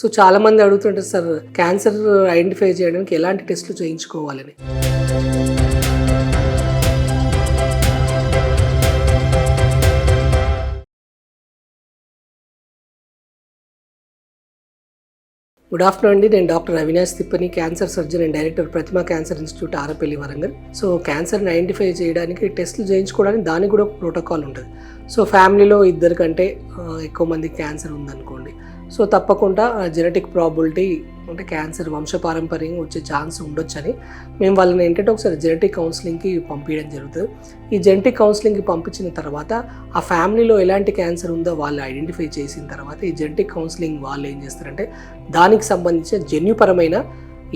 So చాలామంది అడుగుతుంటారు sir cancer identify చేయడానికి ఎలాంటి టెస్టులు చేయించుకోవాలని. గుడ్ ఆఫ్టర్నూన్ అండి. నేను doctor Avinash Tippani, cancer surgeon and director Pratima cancer institute, Arapalli, Warangal. So క్యాన్సర్ని ఐడెంటిఫై చేయడానికి టెస్టులు చేయించుకోవడానికి దానికి కూడా ఒక ప్రోటోకాల్ ఉంటుంది. సో ఫ్యామిలీలో ఇద్దరు కంటే ఎక్కువ మంది క్యాన్సర్ ఉందనుకోండి, సో తప్పకుండా జెనెటిక్ ప్రాబిలిటీ అంటే క్యాన్సర్ వంశపారంపర్యంగా వచ్చే ఛాన్స్ ఉండొచ్చని మేము వాళ్ళని ఏంటంటే ఒకసారి జెనెటిక్ కౌన్సిలింగ్కి పంపించడం జరుగుతుంది. ఈ జెనెటిక్ కౌన్సిలింగ్కి పంపించిన తర్వాత ఆ ఫ్యామిలీలో ఎలాంటి క్యాన్సర్ ఉందో వాళ్ళు ఐడెంటిఫై చేసిన తర్వాత ఈ జెనెటిక్ కౌన్సిలింగ్ వాళ్ళు ఏం చేస్తారంటే దానికి సంబంధించిన జన్యుపరమైన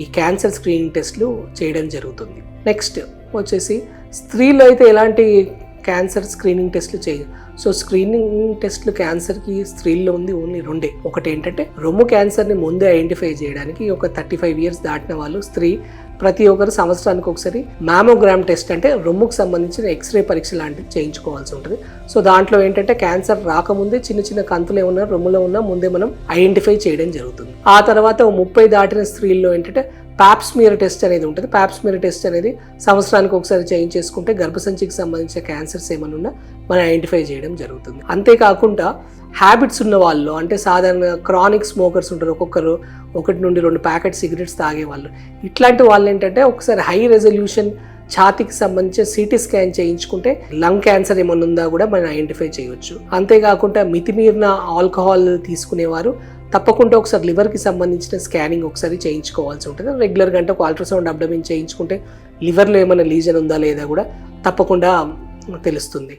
ఈ క్యాన్సర్ స్క్రీనింగ్ టెస్ట్లు చేయడం జరుగుతుంది. నెక్స్ట్ వచ్చేసి స్త్రీలో అయితే ఎలాంటి క్యాన్సర్ స్క్రీనింగ్ టెస్ట్లు చేయదు. సో స్క్రీనింగ్ టెస్ట్లు క్యాన్సర్కి స్త్రీల్లో ఉంది ఓన్లీ రెండే. ఒకటి ఏంటంటే రొమ్ము క్యాన్సర్ని ముందే ఐడెంటిఫై చేయడానికి ఒక 35 years దాటిన వాళ్ళు స్త్రీ ప్రతి ఒక్కరు సంవత్సరానికి ఒకసారి మ్యామోగ్రామ్ టెస్ట్ అంటే రొమ్ముకు సంబంధించిన ఎక్స్రే పరీక్ష లాంటివి చేయించుకోవాల్సి ఉంటుంది. సో దాంట్లో ఏంటంటే క్యాన్సర్ రాకముందే చిన్న చిన్న కంతులు ఏమన్నా రొమ్ములో ఉన్నా ముందే మనం ఐడెంటిఫై చేయడం జరుగుతుంది. ఆ తర్వాత 30 దాటిన స్త్రీల్లో ఏంటంటే పాప్స్మియర్ టెస్ట్ అనేది ఉంటుంది. పాప్స్మియర్ టెస్ట్ అనేది సంవత్సరానికి ఒకసారి చేసుకుంటే గర్భసంచికి సంబంధించిన క్యాన్సర్స్ ఏమైనా ఉన్నా మనం ఐడెంటిఫై చేయడం జరుగుతుంది. అంతేకాకుండా హ్యాబిట్స్ ఉన్న వాళ్ళు అంటే సాధారణంగా క్రానిక్ స్మోకర్స్ ఉంటారు, ఒక్కొక్కరు 1 నుండి 2 ప్యాకెట్ సిగరెట్స్ తాగేవాళ్ళు, ఇట్లాంటి వాళ్ళు ఏంటంటే ఒకసారి హై రెజల్యూషన్ ఛాతీకి సంబంధించి సిటీ స్కాన్ చేయించుకుంటే లంగ్ క్యాన్సర్ ఏమైనా ఉందా కూడా మనం ఐడెంటిఫై చేయవచ్చు. అంతేకాకుండా మితిమీరిన ఆల్కహాల్ తీసుకునేవారు తప్పకుండా ఒకసారి లివర్కి సంబంధించిన స్కానింగ్ ఒకసారి చేయించుకోవాల్సి ఉంటుంది. రెగ్యులర్గా అంటే ఒక అల్ట్రాసౌండ్ అబ్డమిన్ చేయించుకుంటే లివర్లో ఏమైనా లీజన్ ఉందా లేదా కూడా తప్పకుండా తెలుస్తుంది.